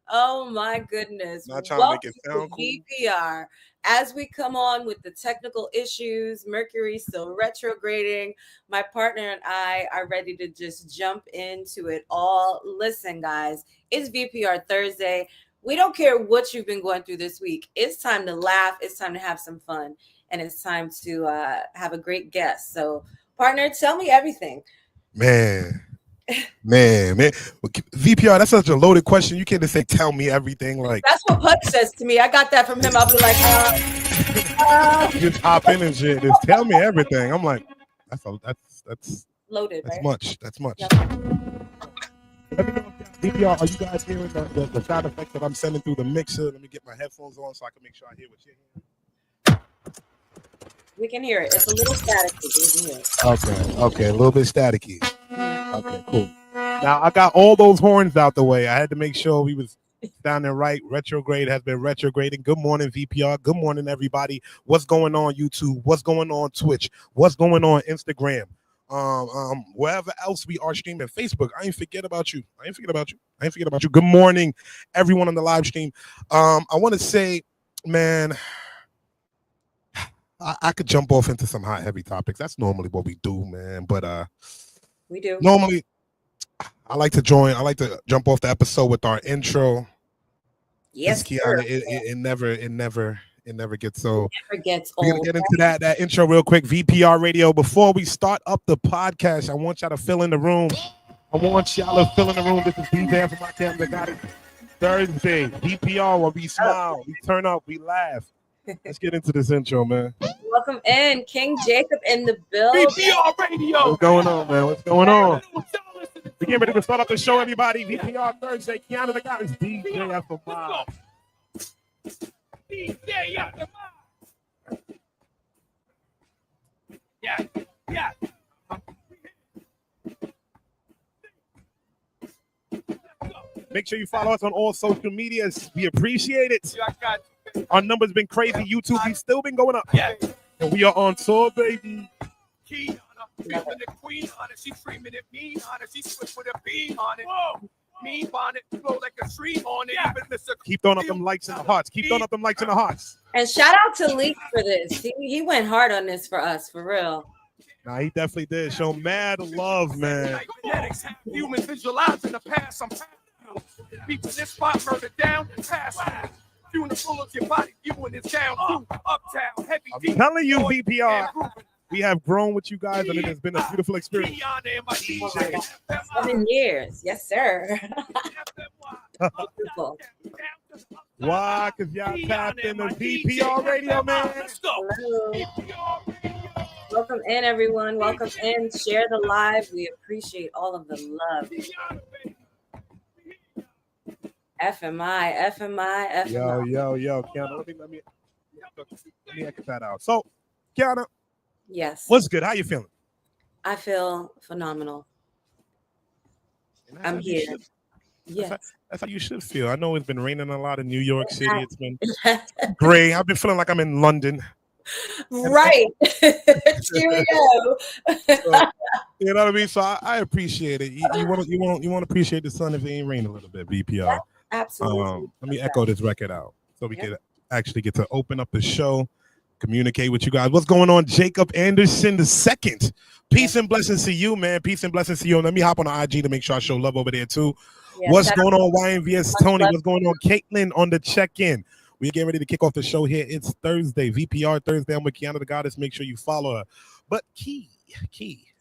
Oh my goodness. Not trying to make Welcome it to sound cool. VPR. As we come on with the technical issues, Mercury still retrograding. My partner and I are ready to just jump into it all. Listen, guys, it's VPR Thursday. We don't care what you've been going through this week. It's time to laugh. It's time to have some fun. And it's time to have a great guest. So, partner, tell me everything. Man. VPR, that's such a loaded question. You can't just say, tell me everything. Like, That's what Punch says to me. I got that from him. I'll be like, just hop in and shit. Just tell me everything. I'm like, that's loaded, that's right? much. That's much. Yep. Let me know, VPR, are you guys hearing the sound effects that I'm sending through the mixer? Let me get my headphones on so I can make sure I hear what you're hearing. We can hear it. It's a little staticky. We can hear it. Okay, a little bit staticky. Okay, cool. Now I got all those horns out the way. I had to make sure we was sounding right. Retrograde has been retrograding. Good morning, VPR. Good morning, everybody. What's going on YouTube? What's going on Twitch? What's going on Instagram? Wherever else we are streaming, Facebook. I ain't forget about you. Good morning, everyone on the live stream. I want to say, man, I could jump off into some hot, heavy topics. That's normally what we do, man. But we do. Normally, I like to jump off the episode with our intro. Yes, Kiana, it never gets so. It never gets old. We're gonna get into that intro real quick. VPR Radio. Before we start up the podcast, I want y'all to fill in the room. This is DJ from my camera. Got it. Thursday. VPR, where we smile, we turn up, we laugh. Let's get into this intro, man. Welcome in, King Jacob in the building. VPR Radio. What's going on, man? What's going on? We getting ready to start up the show, everybody. VPR Thursday. Kiana the guy is DJ effortless. DJ effortless. Yeah. Make sure you follow us on all social medias. We appreciate it. Our number's been crazy. YouTube, we've still been going up. Yeah. And we are on tour, baby. Kiana, feeling the queen on it. She screaming at me on it. She swift with a beam on it. Whoa. Me on it, flow like a stream on it. Yeah. Keep throwing up them likes in the hearts. And shout out to Lee for this. He went hard on this for us, for real. Nah, he definitely did. Show mad love, man. Humans visualizing the past. I'm people this spot murdered down. Pass. Funeral of your body, you and it's down. Uptown, heavy. I'm telling you, VPR. We have grown with you guys, and it has been a beautiful experience. 7 years. Yes, sir. Why? Because y'all tapped in the VPR Radio, man. Hello. Welcome in, everyone. Welcome in. Share the live. We appreciate all of the love. FMI. Yo, Kiana, let me exit that out. So, Kiana. Yes. What's good? How you feeling? I feel phenomenal. I'm here. Yes. That's how you should feel. I know it's been raining a lot in New York City. It's been gray. I've been feeling like I'm in London. Right. Cheerio. You know what I mean? So I appreciate it. You want to appreciate the sun if it ain't rain a little bit, VPR. Absolutely. Let me echo this record out so we can actually get to open up the show, communicate with you guys. What's going on, Jacob Anderson II? Peace and blessings to you, man. Peace and blessings to you. And let me hop on the IG to make sure I show love over there too. Yeah, what's going on, YNVS Tony? What's going on, Caitlin on the check-in? We're getting ready to kick off the show here. It's Thursday, VPR Thursday. I'm with Kiana the Goddess. Make sure you follow her. But Key.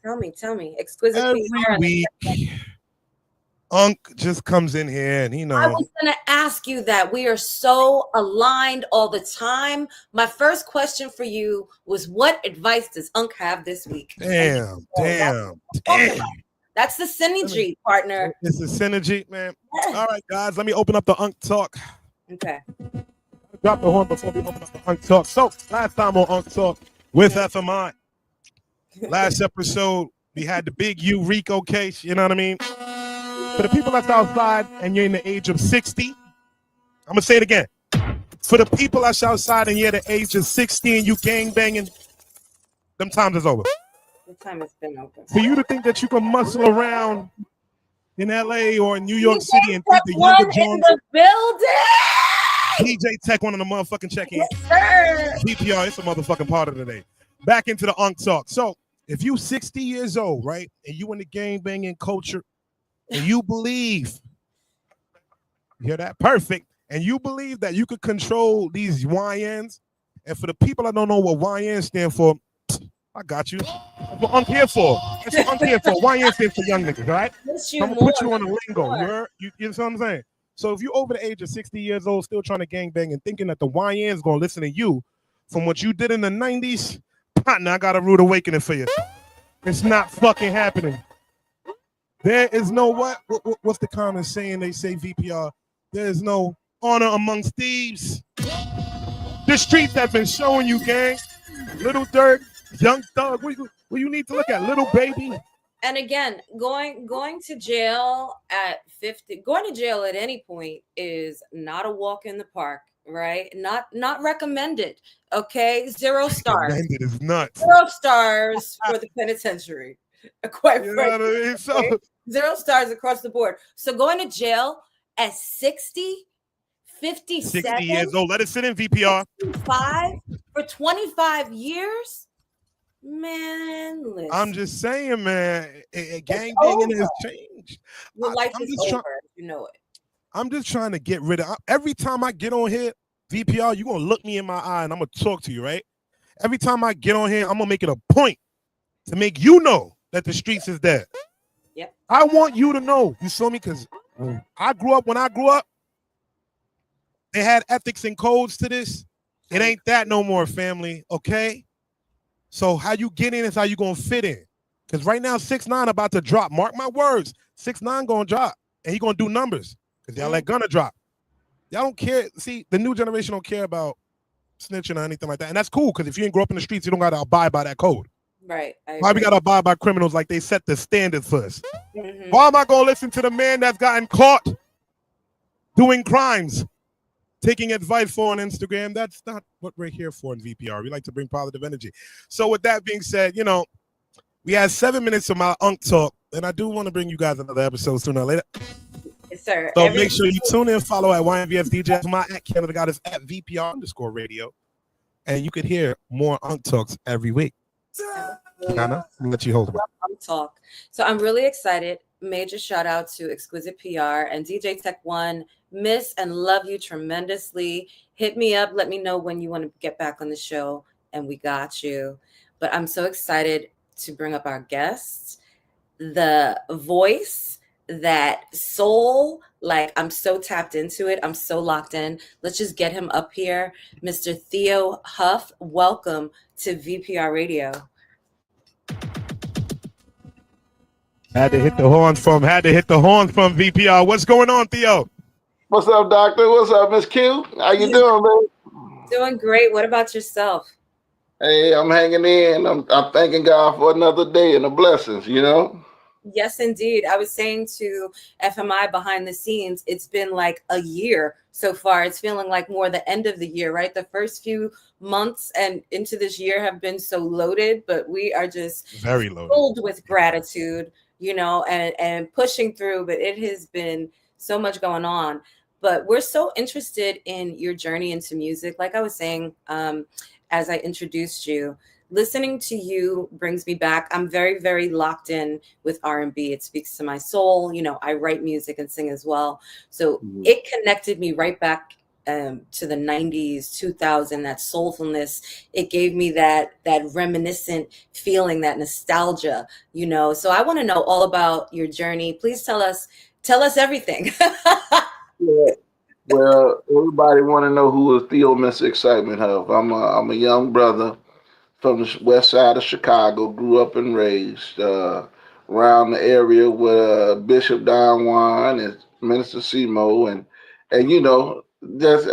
Tell me. Exquisite. Every week, Unc just comes in here and I was going to ask you that. We are so aligned all the time. My first question for you was, what advice does Unc have this week? Damn. That's the synergy, partner. It's the synergy, man. All right, guys, let me open up the Unc Talk. Okay. Drop the horn before we open up the Unc Talk. So, last time on Unc Talk with FMI. Last episode, we had the big Rico case, you know what I mean? For the people that's outside and you're in the age of 60, I'm going to say it again. For the people that's outside and you're the age of 60 and you gangbanging, them times is over. The time has been over. For you to think that you can muscle around in LA or in New York DJ City and think Tech the One younger in Jones, the building. DJ Tech One on the motherfucking check-in. Yes, sir. VPR, it's a motherfucking part of the day. Back into the Unk Talk. So if you 60 years old, right, and you in the gang banging culture, and you believe, you hear that? Perfect. And you believe that you could control these YNs. And for the people that don't know what YN stand for, I got you. That's what Unk here for. That's what Unk here for. YN stands for young niggas, all right? Miss I'm you gonna more. put you on the lingo. more. You know what I'm saying? So if you over the age of 60 years old, still trying to gang bang and thinking that the YN is gonna listen to you from what you did in the 90s, partner, I got a rude awakening for you. It's not fucking happening. There is no what's the common saying they say VPR? There is no honor amongst thieves. The streets have been showing you, gang. Little Dirt, Young Thug. What you need to look at? Little Baby. And again, going to jail at 50, going to jail at any point is not a walk in the park, right? Not recommended. Okay, 0 stars. Recommended is nuts. 0 stars for the penitentiary. Quite You know what I frankly, mean? So, okay? 0 stars across the board. So going to jail at 60, 57, 60 years old. Let it sit in VPR. 5 for 25 years. Man, listen. I'm just saying, man, gang banging has changed. Your life I'm is just over. You know it. I'm just trying to get rid of. Every time I get on here, VPR, you're going to look me in my eye and I'm going to talk to you, right? Every time I get on here, I'm going to make it a point to make you know that the streets is dead. Yep. I want you to know. You saw me? Because when I grew up, they had ethics and codes to this. It ain't that no more, family, okay? So how you get in is how you going to fit in. Because right now, 6ix9ine about to drop. Mark my words. 6ix9ine going to drop. And he going to do numbers. Because y'all let Gunna drop. Y'all don't care. See, the new generation don't care about snitching or anything like that. And that's cool, because if you ain't grow up in the streets, you don't got to abide by that code. Right. Why we got to abide by criminals like they set the standard first? Mm-hmm. Why am I going to listen to the man that's gotten caught doing crimes, taking advice for on Instagram? That's not what we're here for in VPR. We like to bring positive energy. So with that being said, you know, we had 7 minutes of my Unk Talk, and I do want to bring you guys another episode sooner or later. Yes, sir. So make sure you tune in, follow at YNVS DJ. My at Canada God is at VPR_radio. And you could hear more Unk Talks every week. Nana, I'll let you hold it. Unk Talk. So I'm really excited. Major shout out to Exquisite PR and DJ Tech One. Miss and love you tremendously. Hit me up. Let me know when you want to get back on the show, and we got you. But I'm so excited to bring up our guests. The voice, that soul, like I'm so tapped into it. I'm so locked in. Let's just get him up here. Mr. Theo Huff, welcome to VPR Radio. Had to hit the horn from VPR. What's going on, Theo? What's up, doctor? What's up, Miss Q? How you doing, man? Doing great. What about yourself? Hey, I'm hanging in. I'm thanking God for another day and the blessings, you know? Yes, indeed. I was saying to FMI behind the scenes, it's been like a year so far. It's feeling like more the end of the year, right? The first few months and into this year have been so loaded, but we are just very loaded, filled with gratitude, you know, and pushing through. But it has been so much going on. But we're so interested in your journey into music. Like I was saying, as I introduced you, listening to you brings me back. I'm very, very locked in with R&B. It speaks to my soul. You know, I write music and sing as well. So it connected me right back to the 90s, 2000, that soulfulness. It gave me that reminiscent feeling, that nostalgia, you know. So I want to know all about your journey. Please tell us everything. Yeah. Well, everybody want to know who is Theo Miss Excitement Huff. I'm a young brother from the west side of Chicago. Grew up and raised around the area with Bishop Don Juan and Minister Simo, and you know, just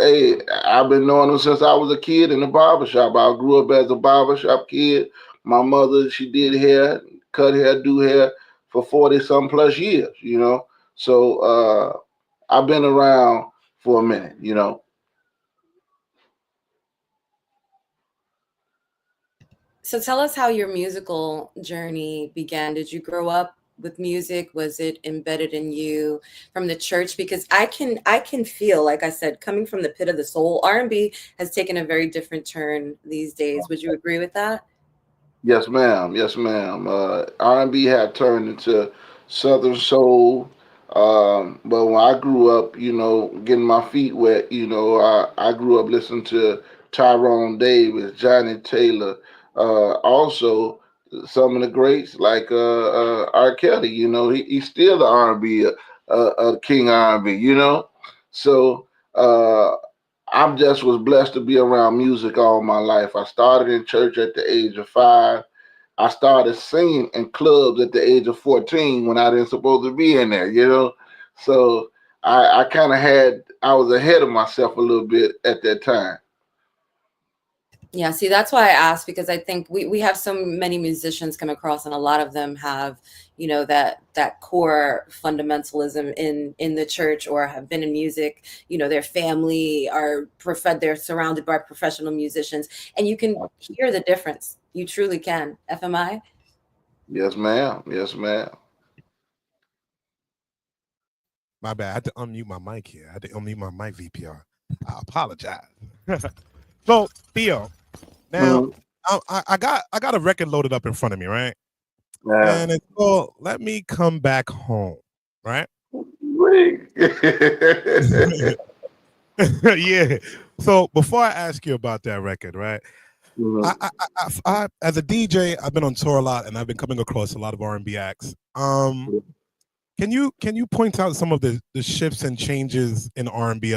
I've been knowing him since I was a kid in the barbershop. I grew up as a barbershop kid. My mother, she did hair, cut hair, do hair for 40 some plus years, you know. So I've been around for a minute, you know. So tell us how your musical journey began. Did you grow up with music? Was it embedded in you from the church? Because I can feel, like I said, coming from the pit of the soul, R&B has taken a very different turn these days. Would you agree with that? Yes, ma'am. Yes, ma'am. R&B had turned into Southern soul. But when I grew up, getting my feet wet, I grew up listening to Tyrone Davis, Johnny Taylor, also some of the greats like R. Kelly. He's still the R&B, king R&B. So I'm just was blessed to be around music all my life. I started in church at the age of 5. I started singing in clubs at the age of 14 when I didn't supposed to be in there. So I kind of I was ahead of myself a little bit at that time. Yeah, see, that's why I asked, because I think we have so many musicians come across, and a lot of them have, that core fundamentalism in the church, or have been in music. Their family they're surrounded by professional musicians, and you can hear the difference. You truly can. FMI. Yes, ma'am. Yes, ma'am. My bad. I had to unmute my mic here. I had to unmute my mic, VPR. I apologize. So, Theo, now Mhm. I got a record loaded up in front of me, right? Yeah. And it's called "Let Me Come Back Home," right? Wait. Yeah. So before I ask you about that record, right? Mhm. As a DJ, I've been on tour a lot, and I've been coming across a lot of R&B acts. Can you point out some of the shifts and changes in R&B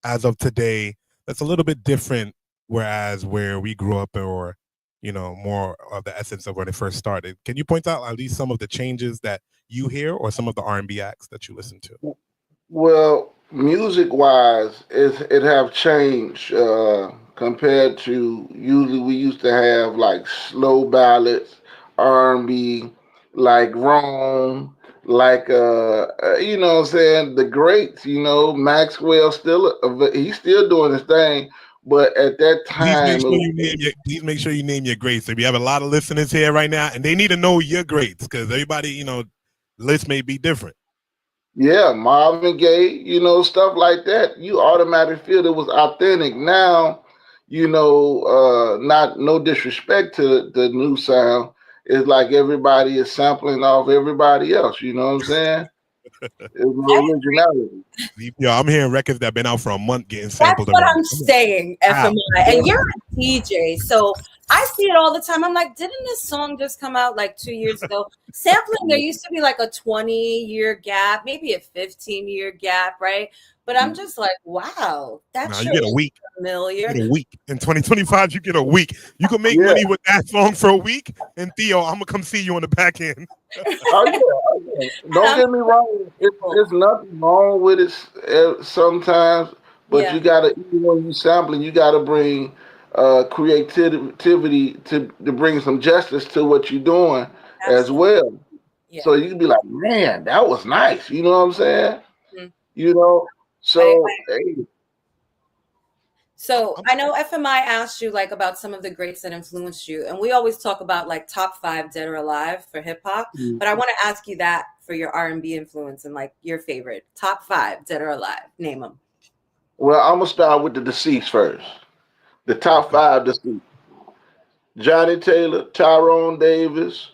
as of today that's a little bit different, whereas where we grew up, or more of the essence of when it first started? Can you point out at least some of the changes that you hear, or some of the R&B acts that you listen to? Well, music wise, it have changed compared to usually we used to have like slow ballads, R&B, like Rome, like what I'm saying, the greats, Maxwell still he's still doing his thing, but at that Please make time it sure was, you name your. Please make sure you name your greats. So we have a lot of listeners here right now, and they need to know your greats, because everybody, list may be different. yeah, Marvin Gaye, stuff like that. You automatically feel it was authentic. Now, not no disrespect to the new sound. It's like everybody is sampling off everybody else. You know what I'm saying? It's no originality. Yo, I'm hearing records that have been out for a month getting That's sampled what already. I'm saying, Wow. FMI. And you're a DJ, so I see it all the time. I'm like, didn't this song just come out like 2 years ago? Sampling, there used to be like a 20-year gap, maybe a 15-year gap, right? But I'm just like, wow, that Now you sure get a is week. You familiar. get a week. In 2025, you get a week. You can make Yeah. money with that song for a week. And Theo, I'm gonna come see you on the back end. Oh yeah. Oh, yeah. And Don't I'm get me wrong. grateful. It's nothing wrong with it sometimes, but Yeah, you gotta even when you sampling, you gotta bring creativity to bring some justice to what you're doing as absolutely. well. Yeah. So you can be like, man, that was nice. You know what I'm saying? Mhm. You know. I So hey, So I'm I know FMI asked you like about some of the greats that influenced you, and we always talk about like top five dead or alive for hip hop. But I want to ask you that for your R&B influence, and like your favorite top five dead or alive. Name them. well, I'm gonna start with the deceased first. The top okay. five deceased: Johnny Taylor, Tyrone Davis.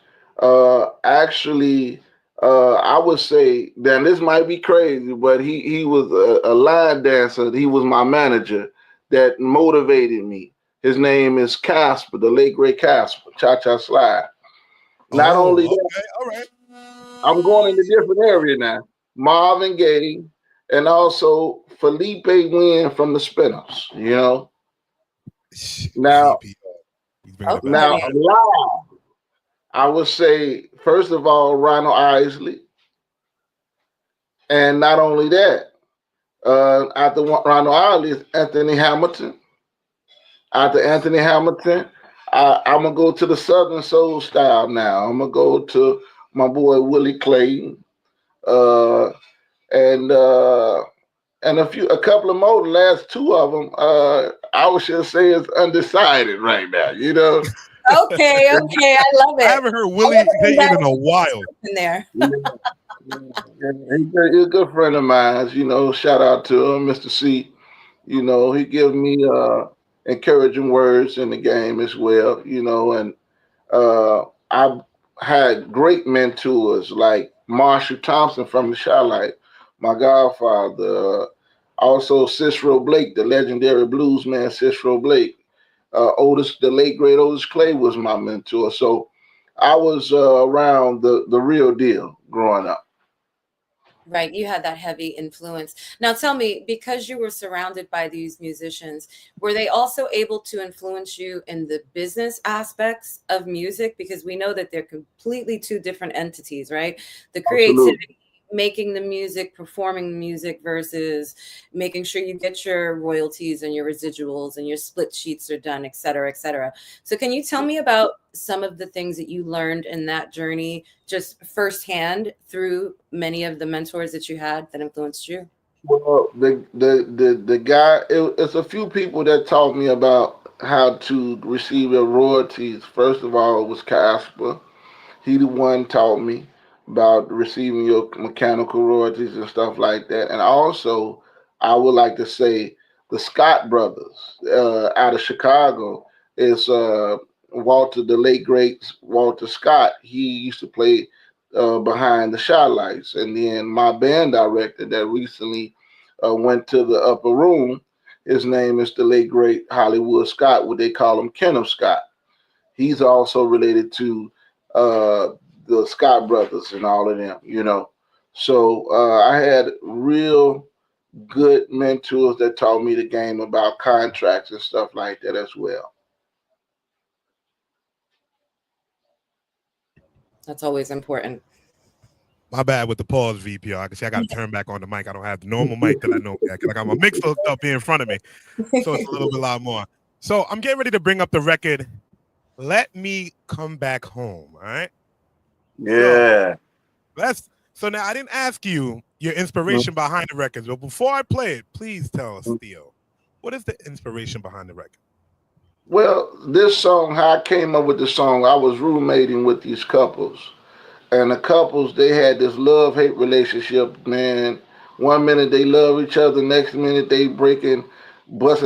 Actually, I would say, then this might be crazy, but he was a line dancer. He was my manager that motivated me. His name is Casper, the late great Casper, Cha Cha Slide. Not only Oh, that, okay. All right. I'm going in a different area now. Marvin Gaye and also Felipe Wynn from the Spinners. Now, VP. He's bringing it back. now Okay. Yeah. live, I would say first of all, Ronald Isley, and not only that, after Ronald Isley is Anthony Hamilton. After Anthony Hamilton, I'm gonna go to the Southern Soul style now. I'm gonna go to my boy Willie Clayton, uh, and uh, and a couple of more. The last two of them, I would just say is undecided right now. Okay, I love it. I haven't heard Willie Dayton in a while. In there. He's a good friend of mine. You know, shout out to him, Mr. C. You know, he gives me encouraging words in the game as well. You know, and I've had great mentors like Marshall Thompson from the Charlotte, my godfather. Also Cicero Blake, the legendary blues man Cicero Blake. The late great Otis Clay was my mentor. So I was around the real deal growing up. Right, you had that heavy influence. Now tell me, because you were surrounded by these musicians, were they also able to influence you in the business aspects of music? Because we know that they're completely two different entities, right? The Absolutely. creativity, making the music, performing the music versus making sure you get your royalties and your residuals and your split sheets are done, et cetera, et cetera. So can you tell me about some of the things that you learned in that journey just firsthand through many of the mentors that you had that influenced you? Well, the guy, it's a few people that taught me about how to receive your royalties. First of all, it was Casper. He the one taught me about receiving your mechanical royalties and stuff like that. And also, I would like to say the Scott brothers out of Chicago is the late great Walter Scott. He used to play behind the Shylights, and then my band director that recently went to the upper room. His name is the late great Hollywood Scott. What they call him, Kenneth Scott. He's also related to uh, the Scott brothers and all of them, you know. So I had real good mentors that taught me the game about contracts and stuff like that as well. That's always important. My bad with the pause, VPR. I can see I got to turn back on the mic. I don't have the normal mic that I know because I got my mix hooked up here in front of me. So it's a little bit lot more. So I'm getting ready to bring up the record. Let Me Come Back Home. All right. Yeah. So now I didn't ask you your inspiration behind the records, but before I play it, please tell us, Theo, what is the inspiration behind the record? Well, this song, how I came up with the song, I was roommating with these couples. And the couples, they had this love-hate relationship, man. One minute they love each other, next minute they busting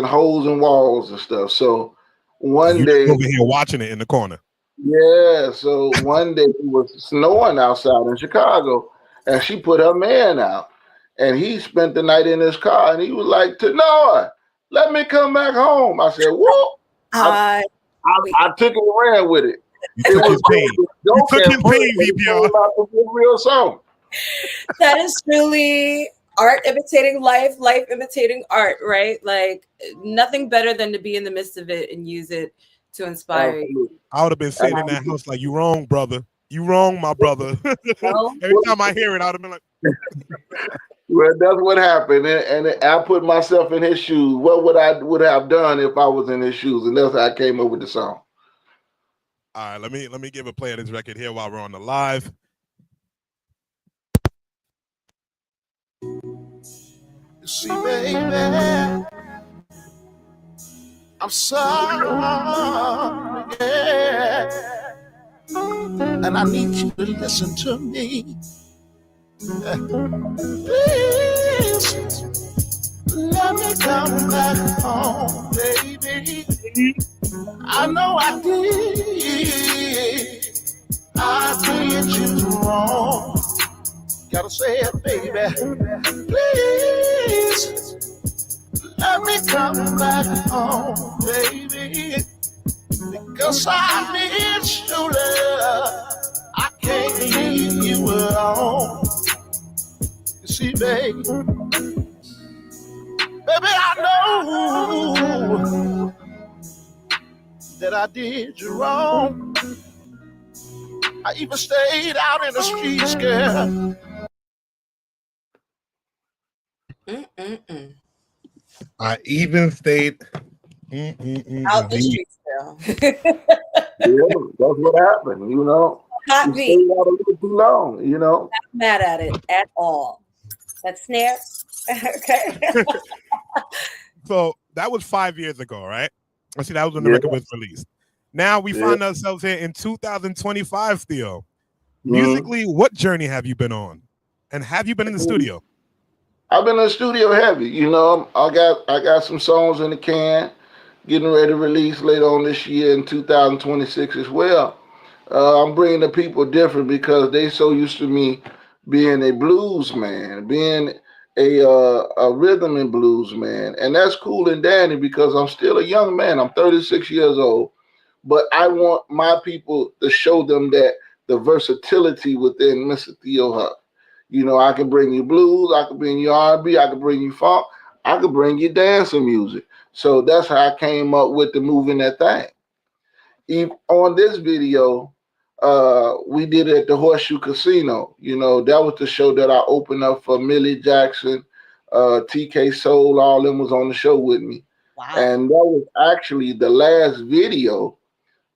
holes in walls and stuff. So one You day, over here watching it in the corner. yeah, so one day it was snowing outside in Chicago, and she put her man out, and he spent the night in his car, and he was like, Tanoa, let me come back home. I said, whoa. I took it and ran with it. You took his pain. You took his pain, VPR. Real song. That is truly art imitating life, life imitating art, right? Like nothing better than to be in the midst of it and use it to inspire you. I would have been sitting in that house like, you wrong, brother. You wrong, my brother. Every time I hear it, I would have been like, well, that's what happened. And I put myself in his shoes. What would I have done if I was in his shoes? And that's how I came up with the song. All right, let me give a play of this record here while we're on the live. See, baby, I'm sorry, yeah, and I need you to listen to me. Please, let me come back home, baby. I know I did you wrong. Gotta say it, baby. Please, let me come back home, baby. Because I miss your love. I can't leave you alone. You see, baby, I know that I did you wrong. I even stayed out in the streets, girl. I even stayed out the streets, girl. Yeah, that's what happened, you know. Hot you stayed out a little too long, you know. Not mad at it at all. That snare. Okay. So that was 5 years ago, right? I see that was when the record was released. Now we Yeah. find ourselves here in 2025, Theo. Mhm. Musically, what journey have you been on? And have you been in the studio? I've been in the studio heavy. You know, I got some songs in the can, getting ready to release later on this year in 2026 as well. I'm bringing the people different because they so used to me being a blues man, being a rhythm and blues man, and that's cool and dandy because I'm still a young man. I'm 36 years old, but I want my people to show them that the versatility within Mr. Theo Huff. You know, I can bring you blues, I can bring you R&B, I can bring you funk, I can bring you dancing music. So that's how I came up with the moving that thing. On this video, we did it at the Horseshoe Casino. You know, that was the show that I opened up for Millie Jackson, TK Soul, all them was on the show with me. Wow. And that was actually the last video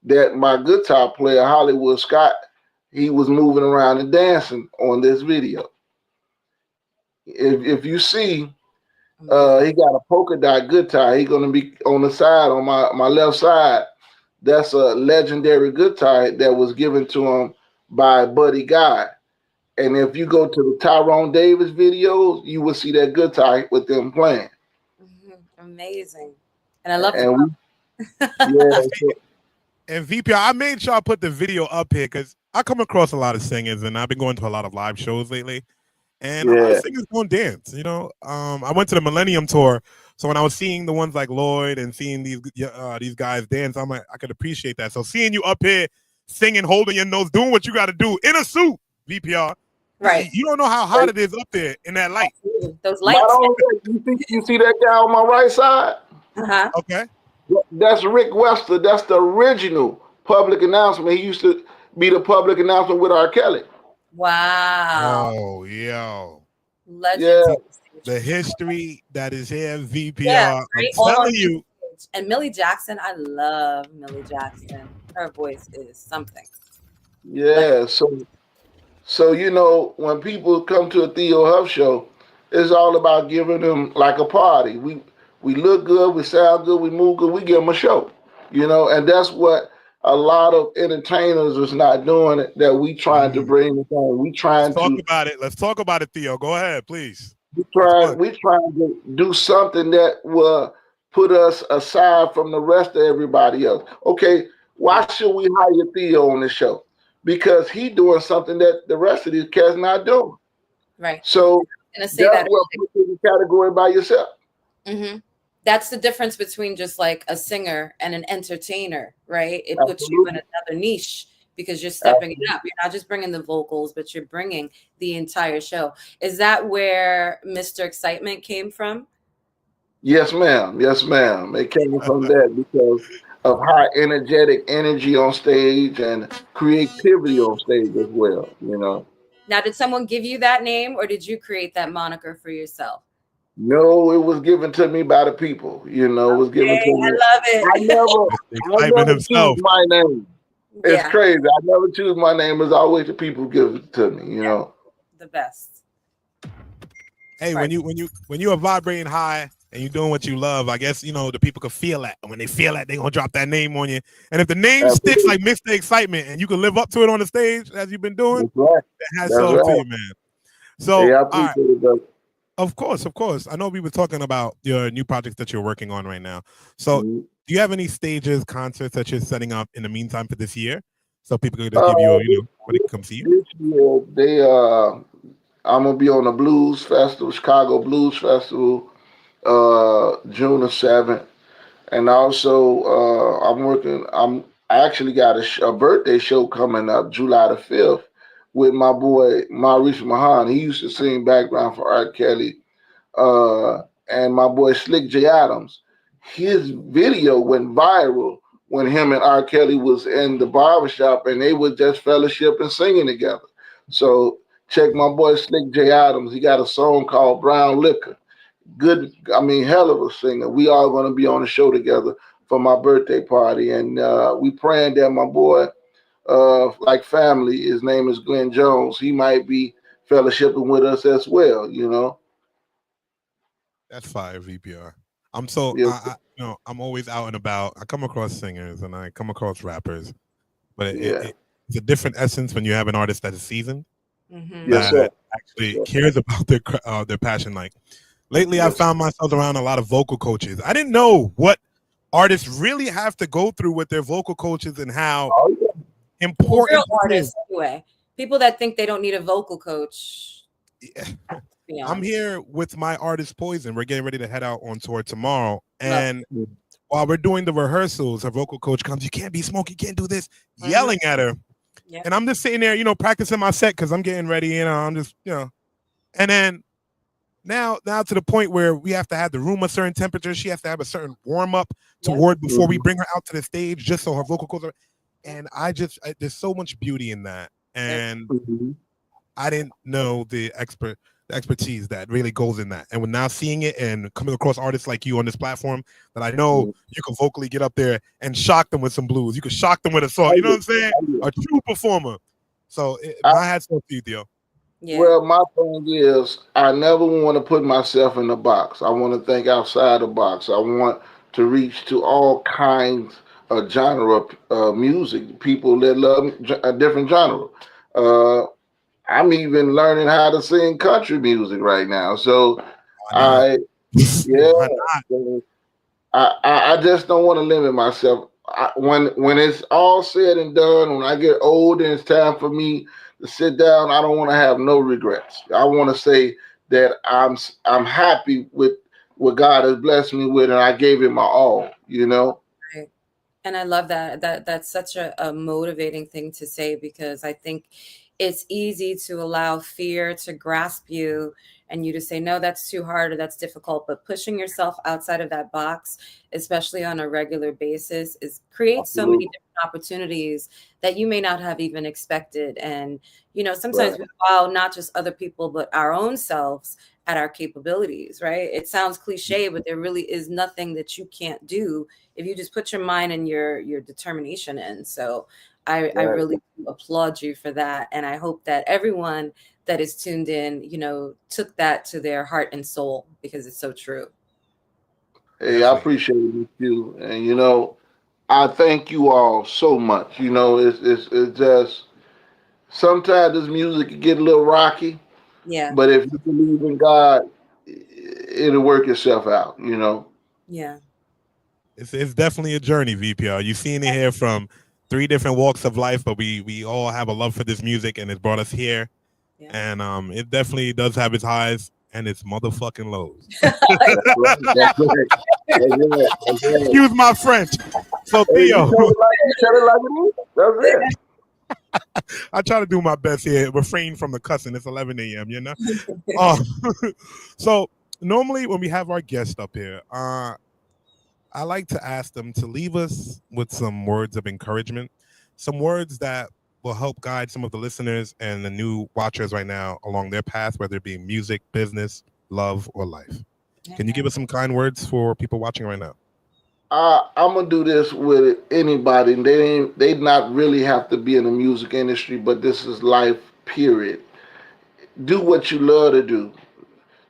that my guitar player, Hollywood Scott, he was moving around and dancing on this video. If you see, he got a polka dot guitar. He's gonna be on the side on my left side. That's a legendary guitar that was given to him by Buddy Guy. And if you go to the Tyrone Davis videos, you will see that guitar with them playing. Amazing. And I love the And we, And, yeah, and VPR, I made sure I put the video up here because I come across a lot of singers, and I've been going to a lot of live shows lately. And a lot of yeah, singers don't dance. You know, I went to the Millennium Tour, so when I was seeing the ones like Lloyd and seeing these guys dance, I'm like, I could appreciate that. So seeing you up here singing, holding your nose, doing what you got to do in a suit, VPR, right. you don't know how hot it is up there in that light. Those not lights. only that, you see that guy on my right side? Uh-huh. Okay. That's Rick Wester. That's the original public announcement. He used to be the public announcement with R. Kelly. Wow. Oh, yo. Legends. Yeah, The history that is here, Yeah, VPR. I'm right. All on telling you. stage. And Millie Jackson, I love Millie Jackson. Her voice is something. yeah. So you know, when people come to a Theo Huff show, it's all about giving them like a party. We look good, we sound good, we move good, we give them a show. You know, and that's what a lot of entertainers is not doing. That we trying to bring the thing. We Let's trying talk to about it. Let's talk about it, Theo. Go ahead, please. we What's trying fun? we trying to do something that will put us aside from the rest of everybody else. Okay, why should we hire Theo on the show? Because he doing something that the rest of these cats not doing. Right. So And I say that's that. what puts you in the category by yourself. Mm-hmm. That's the difference between just like a singer and an entertainer, right? It puts you in Absolutely. another niche because you're stepping it up. You're not just bringing the vocals, but you're bringing the entire show. Is that where Mr. Excitement came from? Yes, ma'am. Yes, ma'am. It came from that because of high energetic energy on stage and creativity on stage as well. You know. Now, did someone give you that name or did you create that moniker for yourself? No, it was given to me by the people. You know, it was given Hey, to I me. love I it. I Excitement never choose himself. my name. It's Yeah, crazy. I never choose my name. It's always the people who give it to me. You yeah, know. the best. Hey, Right. when you are vibrating high and you're doing what you love, I guess you know the people can feel that. And when they feel that, they're gonna drop that name on you. And if the name sticks Absolutely. like Mr. Excitement and you can live up to it on the stage as you've been doing, That's right. that has That's off to right. you, man. So, Yeah, I all right, appreciate it, brother. of course, of course. I know we were talking about your new projects that you're working on right now. So, Mhm. do you have any stages, concerts that you're setting up in the meantime for this year, so people can just Uh, give you, this, when they can come see you? this year I'm gonna be on the Blues Festival, Chicago Blues Festival, June the 7th. And also, I actually got a birthday show coming up July the 5th with my boy Maurice Mahan. He used to sing background for R. Kelly, and my boy Slick J. Adams. His video went viral when him and R. Kelly was in the barbershop and they were just fellowship and singing together. So check my boy Slick J. Adams. He got a song called Brown Liquor. Good, I mean, hell of a singer. We all going to be on the show together for my birthday party, and we praying that my boy, like family, his name is Glenn Jones. He might be fellowshipping with us as well. You know. That's fire, VPR. I'm always out and about. I come across singers and I come across rappers, but it's a different essence when you have an artist that is seasoned, Yes, sir. that actually cares about their passion. Like lately, I found myself around a lot of vocal coaches. I didn't know what artists really have to go through with their vocal coaches and how important real artists anyway. People that think they don't need a vocal coach. Yeah. I'm here with my artist Poison. We're getting ready to head out on tour tomorrow, and while we're doing the rehearsals, her vocal coach comes, "You can't be Smokey, you can't do this," yelling at her. Yep. And I'm just sitting there, practicing my set because I'm getting ready, I'm just, and then now to the point where we have to have the room a certain temperature. She has to have a certain warm up toward before we bring her out to the stage, just so her vocal cords are. And there's so much beauty in that, and I didn't know the expertise that really goes in that. And when now seeing it and coming across artists like you on this platform, that I know you can vocally get up there and shock them with some blues. You can shock them with a song. You know what I'm saying? A true performer. So my hat's off to you, Theo. Yeah. Well, my thing is, I never want to put myself in a box. I want to think outside the box. I want to reach to all kinds of genre music. People that love a different genre. I'm even learning how to sing country music right now. So I just don't want to limit myself. When it's all said and done, when I get old and it's time for me to sit down, I don't want to have no regrets. I want to say that I'm happy with what God has blessed me with, and I gave it my all. Right. And I love that. That's such a motivating thing to say, because I think it's easy to allow fear to grasp you and you to say, no, that's too hard or that's difficult. But pushing yourself outside of that box, especially on a regular basis, creates so many different opportunities that you may not have even expected. And, sometimes we wow not just other people, but our own selves at our capabilities, right? It sounds cliche, but there really is nothing that you can't do if you just put your mind and your determination in. So I really applaud you for that. And I hope that everyone that is tuned in, took that to their heart and soul, because it's so true. Hey, I appreciate it, you. And, I thank you all so much. It's just, sometimes this music can get a little rocky. Yeah. But if you believe in God, it'll work itself out, Yeah. It's definitely a journey, VPR. You've seen it here from 3 different walks of life, but we all have a love for this music, and it's brought us here. Yeah. And it definitely does have its highs and its motherfucking lows. Excuse my French. So Theo, I try to do my best here, refrain from the cussing. It's 11 a.m., So normally when we have our guest up here, I like to ask them to leave us with some words of encouragement, some words that will help guide some of the listeners and the new watchers right now along their path, whether it be music, business, love, or life. Can you give us some kind words for people watching right now? I'm gonna do this with anybody. They not really have to be in the music industry, but this is life, period. Do what you love to do.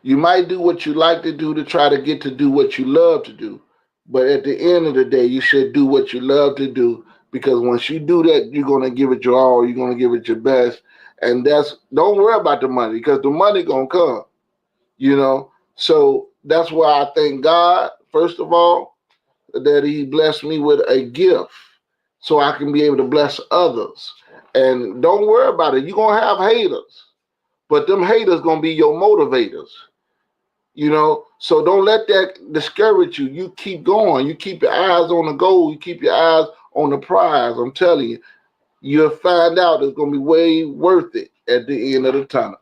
You might do what you like to do to try to get to do what you love to do. But at the end of the day, you should do what you love to do, because once you do that, you're going to give it your all. You're going to give it your best. And don't worry about the money, because the money going to come, So that's why I thank God, first of all, that he blessed me with a gift so I can be able to bless others. And don't worry about it. You're going to have haters, but them haters going to be your motivators. So don't let that discourage you. You keep going. You keep your eyes on the goal. You keep your eyes on the prize. I'm telling you, you'll find out it's going to be way worth it at the end of the tunnel.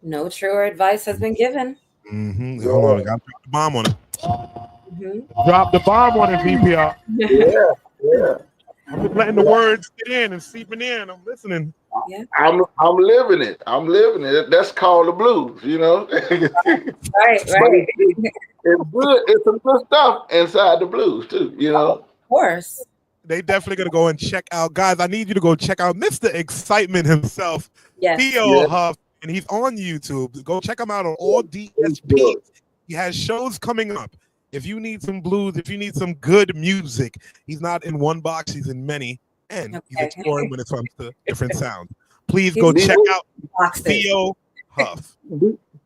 No truer advice has been given. Mm-hmm. Hold on, I got to drop the bomb on it. Mm-hmm. Drop the bomb on it, VPR. Yeah. I'm just letting the words get in and seeping in. I'm listening. Yeah. I'm living it. That's called the blues, Right. It's good. It's some good stuff inside the blues too, Of course. They definitely gonna go and check out, guys. I need you to go check out Mr. Excitement himself, Theo Huff, and he's on YouTube. Go check him out on all DSPs. He has shows coming up. If you need some blues, if you need some good music, he's not in one box, he's in many, and he's exploring when it comes to different sounds. Please go check out Theo Huff.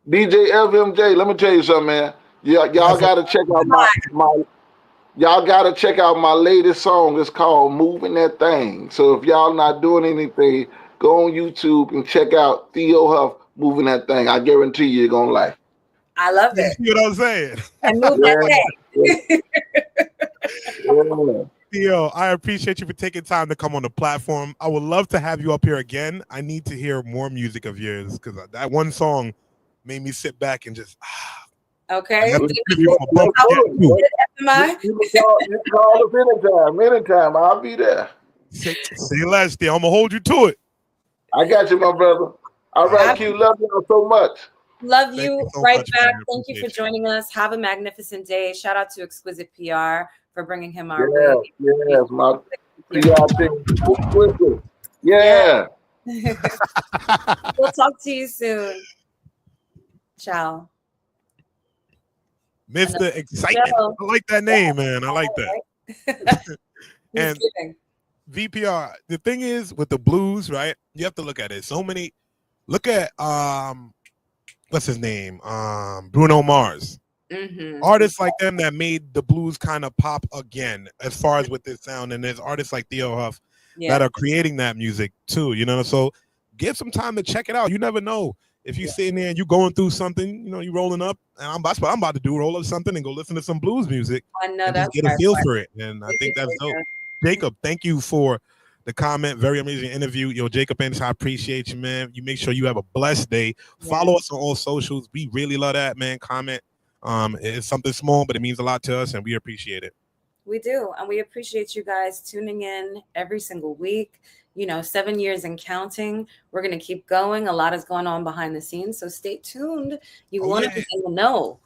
DJ FMJ, let me tell you something, man. Y'all gotta check out y'all gotta check out my latest song. It's called Moving That Thing. So if y'all not doing anything, go on YouTube and check out Theo Huff Moving That Thing. I guarantee you're gonna like. I love it. You know what I'm saying? And move that thing. Theo, I appreciate you for taking time to come on the platform. I would love to have you up here again. I need to hear more music of yours because that one song made me sit back and just. Okay. You call us anytime. I'll be there. Say less, Theo. I'm gonna hold you to it. I got you, my brother. All right, Q. Love you so much. Love you right back. Thank you for joining us. Have a magnificent day. Shout out to Exquisite PR for bringing him our way. Yes, my PR thing. Exquisite. Yeah. We'll talk to you soon. Ciao. Mr. Excitement. I like that name, man. I like that. And VPR, the thing is with the blues, right? You have to look at it. So many. Look at what's his name? Bruno Mars. Artists like them that made the blues kind of pop again, as far as with this sound. And there's artists like Theo Huff that are creating that music too. You know, so give some time to check it out. You never know. If you're sitting there and you're going through something, you know, you're rolling up, and that's what I'm about to do, roll up something and go listen to some blues music. I know that's get a feel for it. And I think that's dope. Jacob, thank you for the comment. Very amazing interview. Yo, Jacob Ennis, I appreciate you, man. You make sure you have a blessed day. Follow us on all socials. We really love that, man. Comment. It's something small, but it means a lot to us, and we appreciate it. We do. And we appreciate you guys tuning in every single week. 7 years and counting. We're going to keep going. A lot is going on behind the scenes. So stay tuned. You want to be in the know.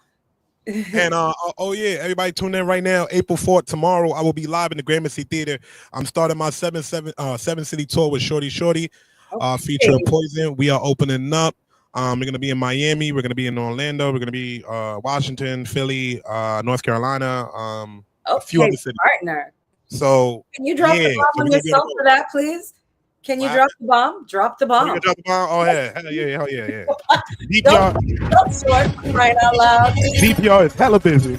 And everybody tune in right now. April 4th, tomorrow, I will be live in the Gramercy Theater. I'm starting my seven city tour with Shorty, featuring Poison. We are opening up. We're going to be in Miami. We're going to be in Orlando. We're going to be Washington, Philly, North Carolina, a few other cities. Partner. So can you drop the bomb on yourself for that, please? Can you drop the bomb? Drop the bomb. Drop the bomb? Oh, yeah. Hell yeah. VPR. Don't short, right out loud. VPR is hella busy.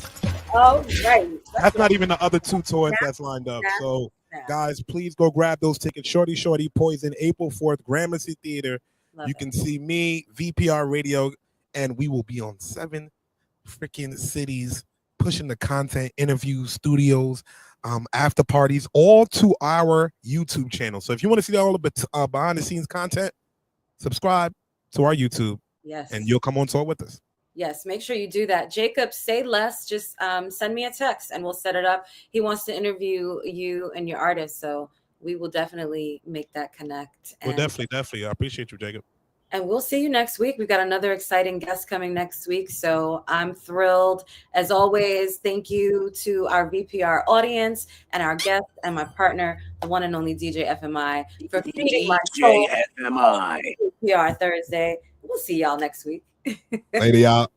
Oh, right. That's not even the other two tours that's lined up. So, guys, please go grab those tickets. Shorty, Poison, April 4th, Gramercy Theater. You can see me, VPR Radio, and we will be on 7 freaking cities, pushing the content, interviews, studios, after parties, all to our YouTube channel. So if you want to see all the behind the scenes content, subscribe to our YouTube. Yes. And you'll come on tour with us. Yes, make sure you do that. Jacob, say less. Just send me a text and we'll set it up. He wants to interview you and your artist. So we will definitely make that connect. Well, definitely. I appreciate you, Jacob. And we'll see you next week. We've got another exciting guest coming next week. So I'm thrilled. As always, thank you to our VPR audience and our guest and my partner, the one and only DJ FMI, for feeding my soul. VPR Thursday. We'll see y'all next week. Later, y'all.